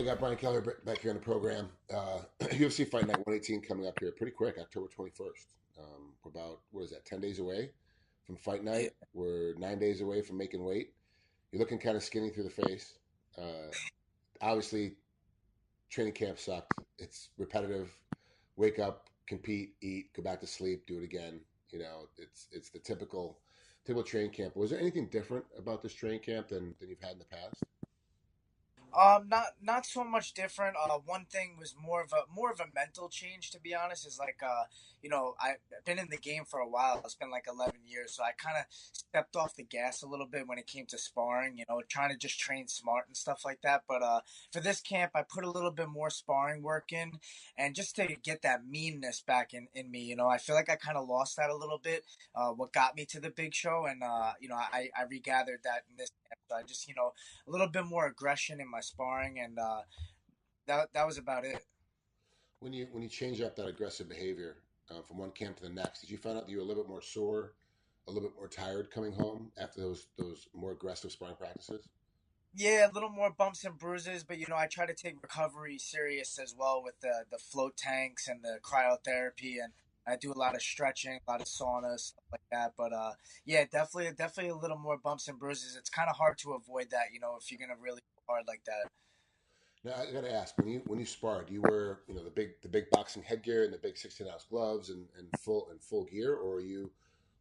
I got Brian Kelleher back here on the program. UFC Fight Night 118 coming up here pretty quick, October 21st. We're about, what is that, 10 days away from Fight Yeah. Night. We're 9 days away from making weight. You're looking kind of skinny through the face. Obviously, training camp sucked. It's repetitive. Wake up, compete, eat, go back to sleep, do it again. It's the typical training camp. Was there anything different about this training camp than you've had in the past? Not so much different. One thing was more of a mental change, to be honest. Is like, I've been in the game for a while. It's been like 11 years, so I kind of stepped off the gas a little bit when it came to sparring. Trying to just train smart and stuff like that. But for this camp, I put a little bit more sparring work in, and just to get that meanness back in me. I feel like I kind of lost that a little bit. What got me to the big show, and I regathered that in this camp. So I just a little bit more aggression in my sparring, and that was about it. When you change up that aggressive behavior from one camp to the next, did you find out that you were a little bit more sore, a little bit more tired coming home after those more aggressive sparring practices? Yeah, a little more bumps and bruises, but I try to take recovery serious as well with the float tanks and the cryotherapy, and I do a lot of stretching, a lot of sauna, stuff like that. But yeah, definitely a little more bumps and bruises. It's kind of hard to avoid that, if you're gonna really go hard like that. Now I got to ask, when you sparred, you wear the big boxing headgear and the big 16-ounce gloves and full gear, or are you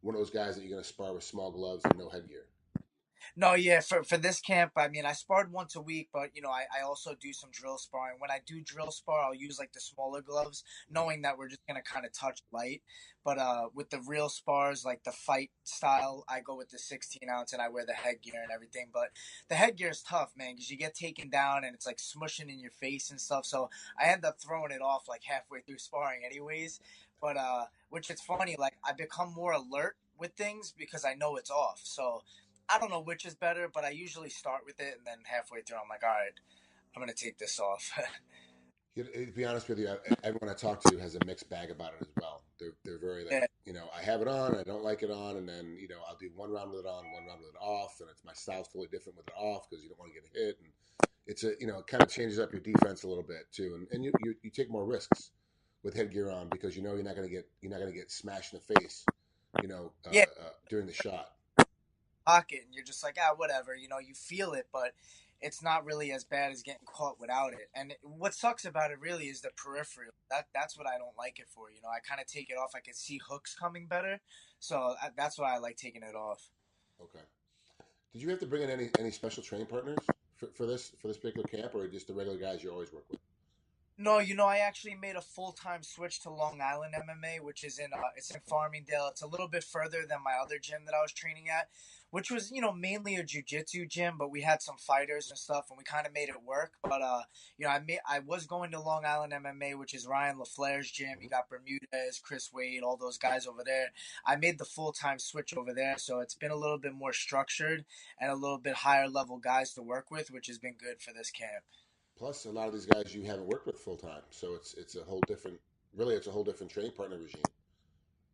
one of those guys that you're going to spar with small gloves and no headgear? No, yeah, for this camp, I mean, I sparred once a week, but I also do some drill sparring. When I do drill spar, I'll use like the smaller gloves, knowing that we're just gonna kind of touch light. But with the real spars, like the fight style, I go with the 16 ounce and I wear the headgear and everything. But the headgear is tough, man, because you get taken down and it's like smushing in your face and stuff. So I end up throwing it off like halfway through sparring, anyways. But which it's funny, like I become more alert with things because I know it's off. So I don't know which is better, but I usually start with it and then halfway through I'm like, all right, I'm gonna take this off. To be honest with you, everyone I talk to has a mixed bag about it as well. They're very like, Yeah, I have it on, I don't like it on, and then I'll do one round with it on, one round with it off, and it's my style's totally different with it off because you don't want to get hit, and it kind of changes up your defense a little bit too, and you take more risks with headgear on because you're not gonna get smashed in the face, yeah, during the shot. pocket, and you're just like, whatever. You feel it, but it's not really as bad as getting caught without it. And what sucks about it really is the peripheral. That's what I don't like it for. I kind of take it off. I can see hooks coming better, so that's why I like taking it off. Okay. Did you have to bring in any special training partners for this particular camp, or just the regular guys you always work with? No, I actually made a full time switch to Long Island MMA, which is it's in Farmingdale. It's a little bit further than my other gym that I was training at, which was mainly a jujitsu gym, but we had some fighters and stuff, and we kind of made it work. But I was going to Long Island MMA, which is Ryan LaFleur's gym. You got Bermudez, Chris Wade, all those guys over there. I made the full time switch over there, so it's been a little bit more structured and a little bit higher level guys to work with, which has been good for this camp. Plus, a lot of these guys you haven't worked with full time, so it's a whole different, really, it's a whole different training partner regime.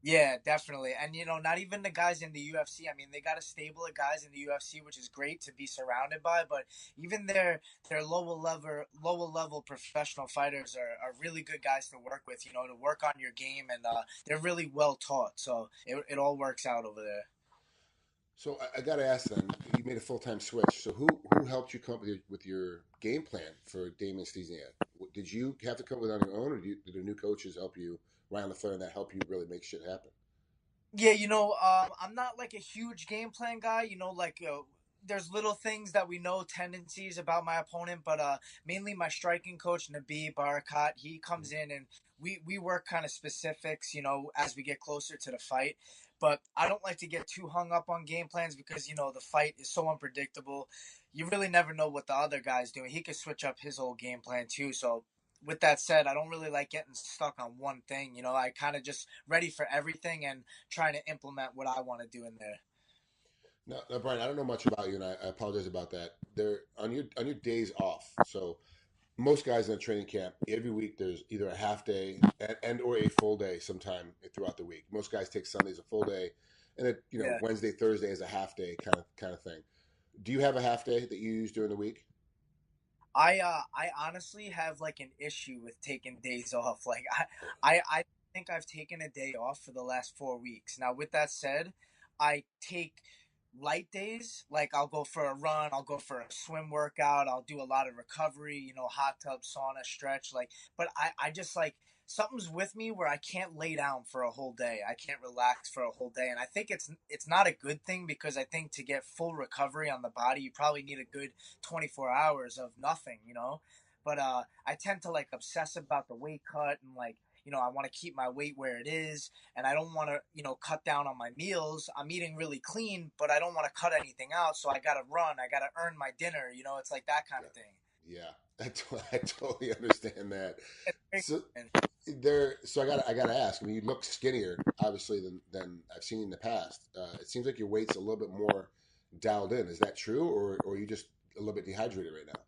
Yeah, definitely. And not even the guys in the UFC. I mean, they got a stable of guys in the UFC, which is great to be surrounded by, but even their lower level professional fighters are really good guys to work with, to work on your game, and they're really well taught. So it all works out over there. So I got to ask then, you made a full time switch. So who helped you come up with your game plan for Damian Stasiak? Did you have to come up with it on your own, or did the new coaches help you, Ryan LaFleur, and that help you really make shit happen? Yeah, I'm not like a huge game plan guy. Like there's little things that we know tendencies about my opponent, but mainly my striking coach Nabi Barakat. He comes in and we work kind of specifics. As we get closer to the fight. But I don't like to get too hung up on game plans because the fight is so unpredictable. You really never know what the other guy's doing. He could switch up his whole game plan too. So with that said, I don't really like getting stuck on one thing. I kind of just ready for everything and trying to implement what I want to do in there. Now, Brian, I don't know much about you, and I apologize about that. There on your days off. So most guys in a training camp, every week there's either a half day and or a full day sometime throughout the week. Most guys take Sundays a full day, and then Yeah. Wednesday, Thursday is a half day kind of thing. Do you have a half day that you use during the week? I honestly have like an issue with taking days off. Like I think I've taken a day off for the last 4 weeks. Now with that said, I take light days. Like I'll go for a run, I'll go for a swim workout, I'll do a lot of recovery, hot tub, sauna, stretch, like but I just like something's with me where I can't lay down for a whole day. I can't relax for a whole day. And I think it's not a good thing because I think to get full recovery on the body, you probably need a good 24 hours of nothing. But I tend to like obsess about the weight cut and like I want to keep my weight where it is and I don't want to, cut down on my meals. I'm eating really clean, but I don't want to cut anything out. So I got to run. I got to earn my dinner. It's like that kind Yeah, of thing. yeah, I totally understand that. It's very So common. so I gotta ask. I mean, you look skinnier, obviously, than I've seen in the past. It seems like your weight's a little bit more dialed in. Is that true, or are you just a little bit dehydrated right now?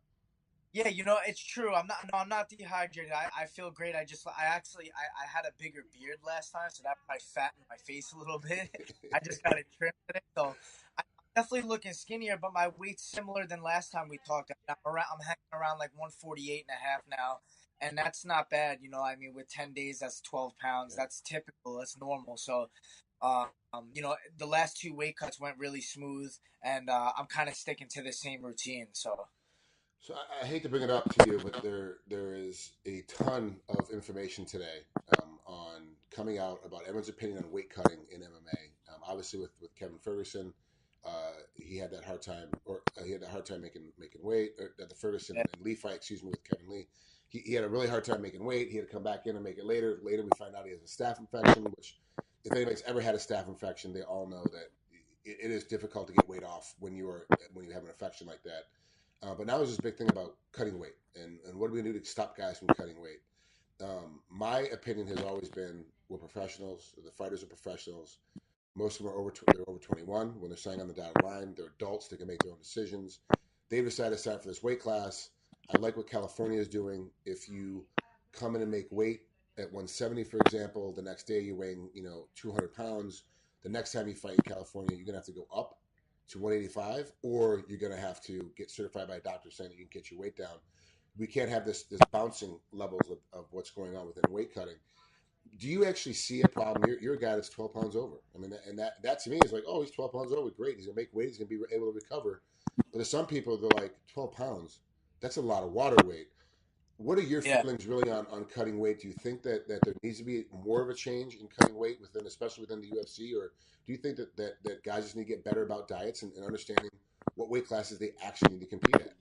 Yeah, it's true. I'm not dehydrated. I feel great. I actually, I had a bigger beard last time, so that probably fattened my face a little bit. I just got it trimmed today. So I'm definitely looking skinnier, but my weight's similar than last time we talked. I'm hanging around like 148 and a half now. And that's not bad. I mean, with 10 days, that's 12 pounds. Yeah. That's typical. That's normal. So, the last two weight cuts went really smooth, and I'm kind of sticking to the same routine. So, So I hate to bring it up to you, but there is a ton of information today on coming out about everyone's opinion on weight cutting in MMA. Obviously, with Kevin Ferguson, he had that hard time, or he had that hard time making weight. Or the Ferguson yeah, and Lee fight, excuse me, with Kevin Lee, he had a really hard time making weight. He had to come back in and make it later. Later, we find out he has a staph infection, which if anybody's ever had a staph infection, they all know that it is difficult to get weight off when you have an infection like that. But now there's this big thing about cutting weight, and what do we do to stop guys from cutting weight? My opinion has always been we're professionals. The fighters are professionals. Most of them are they're over 21 when they're signing on the dotted line. They're adults. They can make their own decisions. They've decided to sign for this weight class. I like what California is doing. If you come in and make weight at 170, for example, the next day you're weighing 200 pounds. The next time you fight in California, you're gonna have to go up to 185, or you're gonna have to get certified by a doctor saying that you can get your weight down. We can't have this bouncing levels of what's going on within weight cutting. Do you actually see a problem? You're a guy that's 12 pounds over. I mean, and that to me is like, oh, he's 12 pounds over. Great. He's going to make weight. He's going to be able to recover. But there's some people that are like, 12 pounds, that's a lot of water weight. What are your yeah. feelings really on cutting weight? Do you think that there needs to be more of a change in cutting weight within, especially within the UFC? Or do you think that guys just need to get better about diets and understanding what weight classes they actually need to compete at?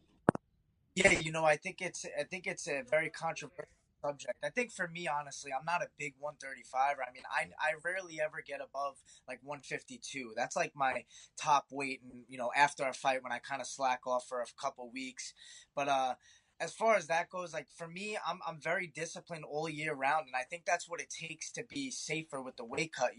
Yeah, I think it's a very controversial subject. I think for me, honestly, I'm not a big 135. I mean, I rarely ever get above like 152. That's like my top weight, and after a fight when I kind of slack off for a couple weeks. But as far as that goes, like for me, I'm very disciplined all year round, and I think that's what it takes to be safer with the weight cut.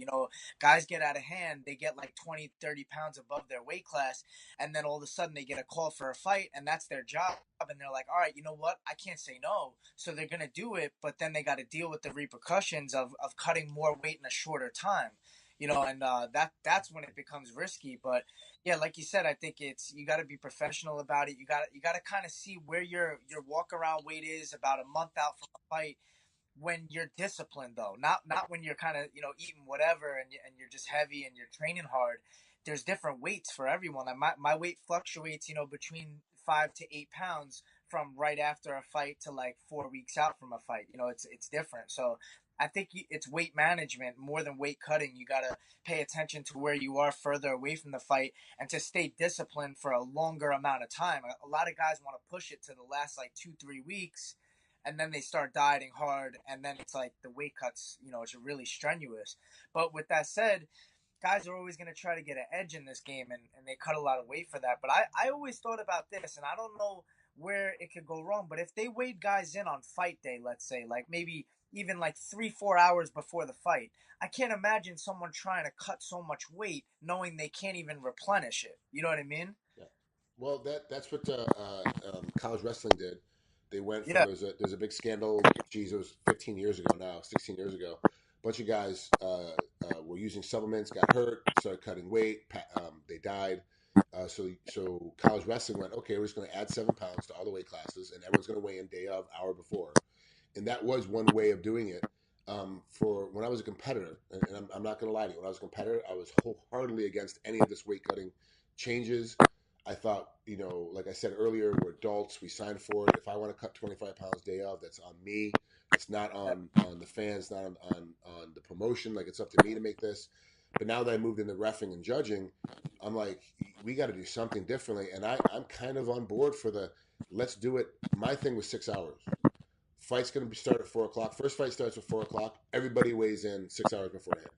Guys get out of hand, they get like 20, 30 pounds above their weight class, and then all of a sudden they get a call for a fight, and that's their job, and they're like, all right, you know what, I can't say no, so they're gonna do it, but then they got to deal with the repercussions of cutting more weight in a shorter time. And that's when it becomes risky. But yeah, like you said, I think it's you got to be professional about it. You got to kind of see where your walk around weight is about a month out from a fight, when you're disciplined, though, not when you're kind of eating whatever, and you're just heavy and you're training hard. There's different weights for everyone. Like my weight fluctuates, between 5 to 8 pounds from right after a fight to like 4 weeks out from a fight. It's different. So I think it's weight management more than weight cutting. You got to pay attention to where you are further away from the fight, and to stay disciplined for a longer amount of time. A lot of guys want to push it to the last like 2 3 weeks, and then they start dieting hard, and then it's like the weight cuts, it's really strenuous. But with that said, guys are always going to try to get an edge in this game, and they cut a lot of weight for that. But I always thought about this, and I don't know where it could go wrong, but if they weighed guys in on fight day, let's say, like maybe even like 3 4 hours before the fight, I can't imagine someone trying to cut so much weight knowing they can't even replenish it. You know what I mean? Yeah. Well, that's what college wrestling did. They went from Yeah. there's a big scandal. Geez, it was 15 years ago now, 16 years ago. A bunch of guys were using supplements, got hurt, started cutting weight. They died. So college wrestling went, okay, we're just going to add 7 pounds to all the weight classes, and everyone's going to weigh in day of, hour before, and that was one way of doing it. For when I was a competitor, and I'm not going to lie to you, when I was a competitor, I was wholeheartedly against any of this weight cutting changes. I thought, like I said earlier, we're adults. We signed for it. If I want to cut 25 pounds day of, that's on me. It's not on the fans, not on the promotion. Like, it's up to me to make this. But now that I moved into reffing and judging, I'm like, we got to do something differently. And I'm kind of on board for the let's do it. My thing was 6 hours. Fight's going to start at 4 o'clock. First fight starts at 4 o'clock. Everybody weighs in 6 hours beforehand.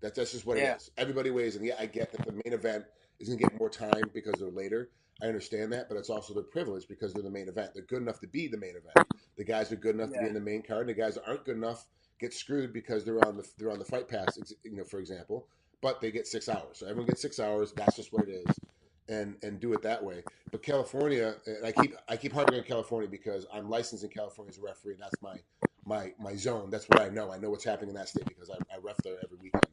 That's just what it Yeah, is. Everybody weighs in. Yeah, I get that the main event is going to get more time because they're later. I understand that, but it's also their privilege because they're the main event. They're good enough to be the main event. The guys are good enough to be yeah, in the main card, and the guys that aren't good enough get screwed because they're on the fight pass, for example. But they get 6 hours, so everyone gets 6 hours. That's just what it is, and do it that way. But California, and I keep harping on California because I'm licensed in California as a referee, and that's my zone. That's what I know. I know what's happening in that state because I ref there every weekend.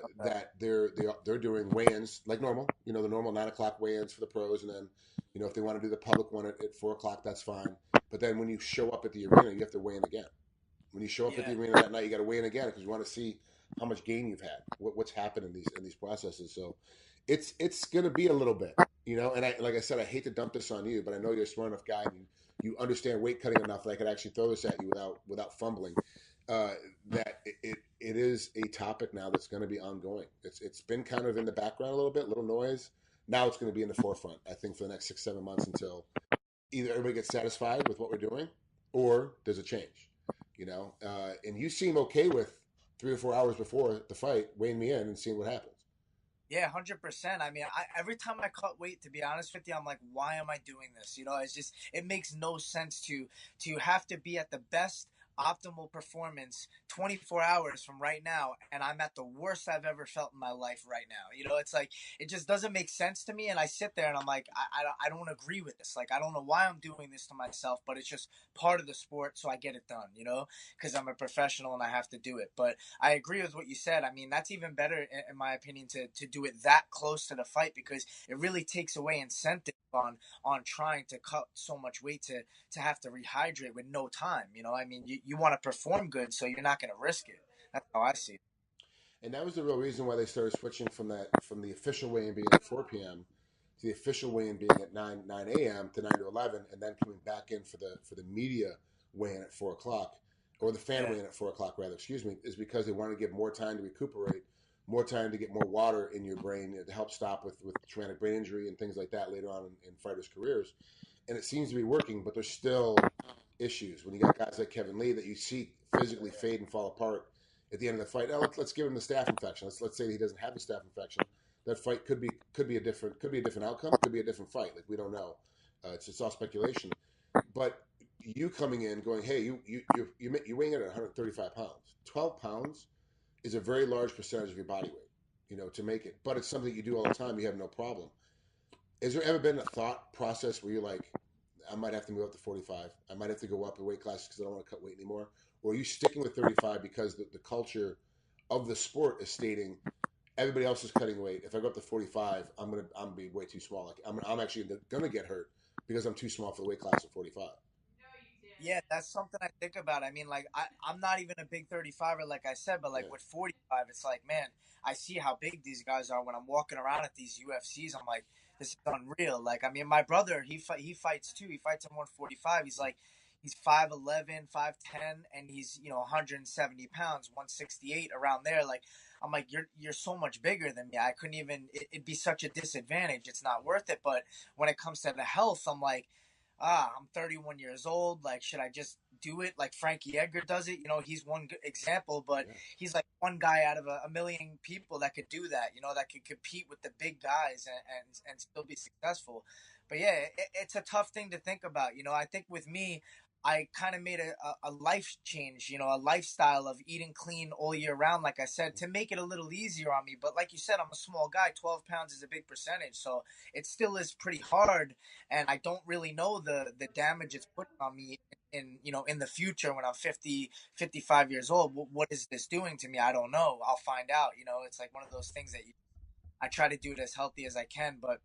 okay. That they're doing weigh-ins like normal, the normal 9 o'clock weigh-ins for the pros, and then if they want to do the public one at 4 o'clock, that's fine. But then when you show up at the arena, you have to weigh in again. When you show up at the Yeah, arena that night, you got to weigh in again because you want to see how much gain you've had, what's happened in these processes. So it's going to be a little bit, And I like I said, I hate to dump this on you, but I know you're a smart enough guy and you understand weight cutting enough that I could actually throw this at you without fumbling. Uh, that it is a topic now that's going to be ongoing. It's been kind of in the background a little bit, little noise. Now it's going to be in the forefront. I think for the next 6 7 months until either everybody gets satisfied with what we're doing, or there's a change. And you seem okay with 3 or 4 hours before the fight weighing me in and seeing what happens. yeah, 100%. I mean, every time I cut weight, to be honest with you, I'm like, why am I doing this? It's just it makes no sense to have to be at the best optimal performance 24 hours from right now, and I'm at the worst I've ever felt in my life right now. It's like it just doesn't make sense to me, and I sit there and I'm like, I don't agree with this. Like, I don't know why I'm doing this to myself, but it's just part of the sport, so I get it done. Because I'm a professional and I have to do it. But I agree with what you said. I mean, that's even better in my opinion to do it that close to the fight, because it really takes away incentive on trying to cut so much weight to have to rehydrate with no time. I mean, you want to perform good, so you're not going to risk it. That's how I see it. And that was the real reason why they started switching from the official weigh-in being at 4 p.m. to the official weigh-in being at 9 a.m. to 9 to 11, and then coming back in for the media weigh-in at 4 o'clock, or the fan Yeah, weigh-in at 4 o'clock rather. Excuse me, is because they wanted to give more time to recuperate, more time to get more water in your brain to help stop with traumatic brain injury and things like that later on in fighters' careers. And it seems to be working, but there's still issues when you got guys like Kevin Lee that you see physically fade and fall apart at the end of the fight. Now let's give him the staph infection. Let's say he doesn't have the staph infection. That fight could be a different outcome. Could be a different fight. Like, we don't know. It's all speculation. But you coming in going, hey, you weighing in at 135 pounds. 12 pounds is a very large percentage of your body weight. To make it. But it's something you do all the time. You have no problem. Has there ever been a thought process where you're like, I might have to move up to 45. I might have to go up in weight classes because I don't want to cut weight anymore? Or are you sticking with 35 because the culture of the sport is stating everybody else is cutting weight. If I go up to 45, I'm gonna be way too small. Like, I'm actually gonna get hurt because I'm too small for the weight class of 45. yeah, that's something I think about. I mean, like I'm not even a big 35er, like I said, but Yeah. like with 45, it's like, man, I see how big these guys are when I'm walking around at these UFCs. I'm like, this is unreal. Like, I mean, my brother, he fights too. He fights at 145. He's 5'11", 5'10", and he's 170 pounds, 168 around there. Like, I'm like, you're so much bigger than me. I couldn't even. It'd be such a disadvantage. It's not worth it. But when it comes to the health, I'm like, I'm 31 years old. Like, should I just do it like Frankie Edgar does it? He's one good example, but Yeah. he's like one guy out of a million people that could do that, that could compete with the big guys and still be successful. But yeah, it's a tough thing to think about. I think with me, I kind of made a life change, a lifestyle of eating clean all year round, like I said, to make it a little easier on me. But like you said, I'm a small guy. 12 pounds is a big percentage. So it still is pretty hard, and I don't really know the damage it's putting on me in the future when I'm 50, 55 years old. What is this doing to me? I don't know. I'll find out. It's like one of those things that I try to do it as healthy as I can. But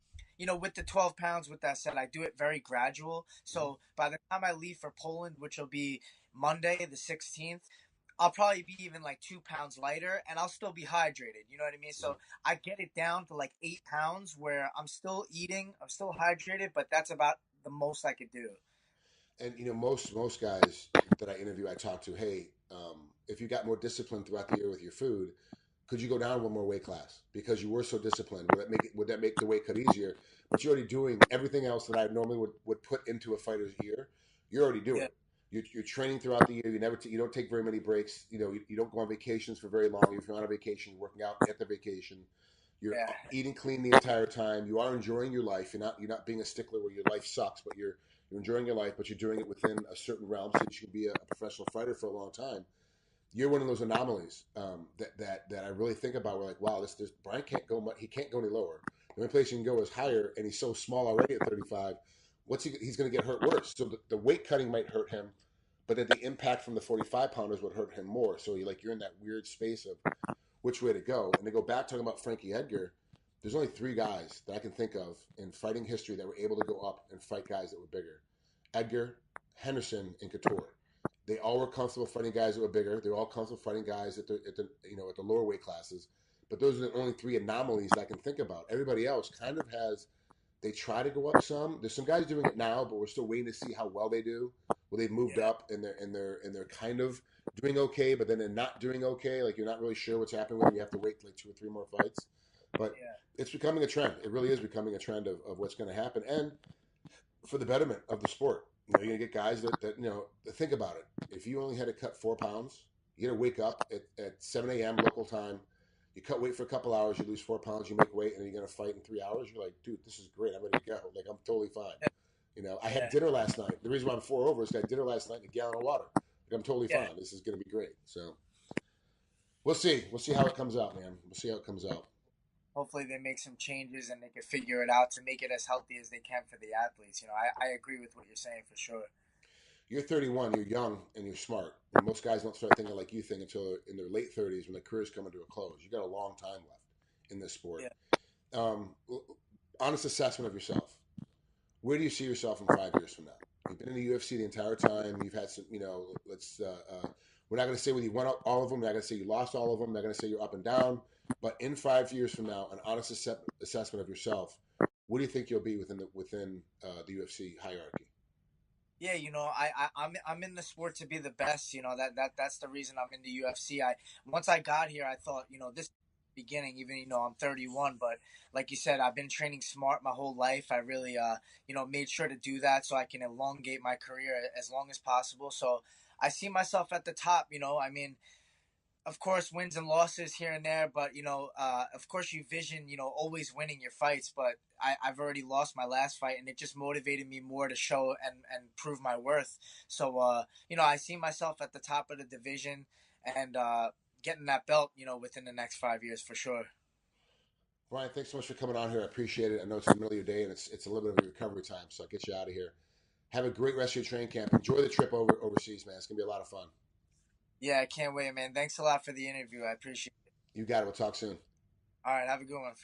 with the 12 pounds, with that said, I do it very gradual. Mhm. So by the time I leave for Poland, which will be Monday, the 16th, I'll probably be even like 2 pounds lighter and I'll still be hydrated. You know what I mean? Mhm. So I get it down to like 8 pounds where I'm still eating, I'm still hydrated, but that's about the most I could do. And most guys that I interview, I talk to, hey, if you got more discipline throughout the year with your food, could you go down one more weight class because you were so disciplined? Would that make the weight cut easier? But you're already doing everything else that I normally would put into a fighter's year. You're already doing. Yeah, You're training throughout the year. You don't take very many breaks. You don't go on vacations for very long. If you're on a vacation, you're working out at the vacation. You're yeah, eating clean the entire time. You are enjoying your life. You're not being a stickler where your life sucks, but you're enjoying your life, but you're doing it within a certain realm so that you can be a professional fighter for a long time. You're one of those anomalies that I really think about. We're like, wow, this Brian can't go much. He can't go any lower. The only place he can go is higher, and he's so small already at 35. He's going to get hurt worse. So the weight cutting might hurt him, but then the impact from the 45 pounders would hurt him more. So you're in that weird space of which way to go. And to go back talking about Frankie Edgar, there's only three guys that I can think of in fighting history that were able to go up and fight guys that were bigger: Edgar, Henderson, and Couture. They all were comfortable fighting guys that were bigger. They were all comfortable fighting guys at the lower weight classes. But those are the only three anomalies I can think about. Everybody else kind of has. They try to go up some. There's some guys doing it now, but we're still waiting to see how well they do. Well, they've moved yeah, up and they're kind of doing okay, but then they're not doing okay. Like you're not really sure what's happening when you have to wait like 2 or 3 more fights. But yeah, it's becoming a trend. It really is becoming a trend of what's going to happen. And for the betterment of the sport. You're gonna get guys that think about it. If you only had to cut 4 pounds, you got to wake up at 7 a.m. local time. You cut weight for a couple hours, you lose 4 pounds, you make weight, and then you're gonna fight in 3 hours. You're like, dude, this is great. I'm ready to go. Like I'm totally fine. I had yeah, dinner last night. The reason why I'm 4 over is I had dinner last night in a gallon of water. Like I'm totally yeah. fine. This is gonna be great. So we'll see. We'll see how it comes out, man. We'll see how it comes out. Hopefully they make some changes and they can figure it out to make it as healthy as they can for the athletes. I agree with what you're saying for sure. You're 31, you're young, and you're smart. And most guys don't start thinking like you think until in their late 30s when their career's coming to a close. You got a long time left in this sport. Yeah. Um, Honest assessment of yourself. Where do you see yourself in 5 years from now? You've been in the UFC the entire time. You've had some, we're not going to say whether you won all of them. We're not going to say you lost all of them. We're not going to say you're up and down. But in 5 years from now, an honest assessment of yourself. What do you think you'll be within the UFC hierarchy? Yeah, I'm in the sport to be the best. That's the reason I'm in the UFC. I Once I got here, I thought this beginning. Even I'm 31, but like you said, I've been training smart my whole life. I really made sure to do that so I can elongate my career as long as possible. So I see myself at the top. I mean, of course, wins and losses here and there, but of course, you vision, always winning your fights. But I've already lost my last fight, and it just motivated me more to show and prove my worth. So, I see myself at the top of the division and getting that belt, within the next 5 years for sure. Brian, thanks so much for coming on here. I appreciate it. I know it's the middle of your day and it's a little bit of a recovery time, so I'll get you out of here. Have a great rest of your training camp. Enjoy the trip overseas, man. It's gonna be a lot of fun. Yeah, I can't wait, man. Thanks a lot for the interview. I appreciate it. You got it. We'll talk soon. All right, have a good one, friend.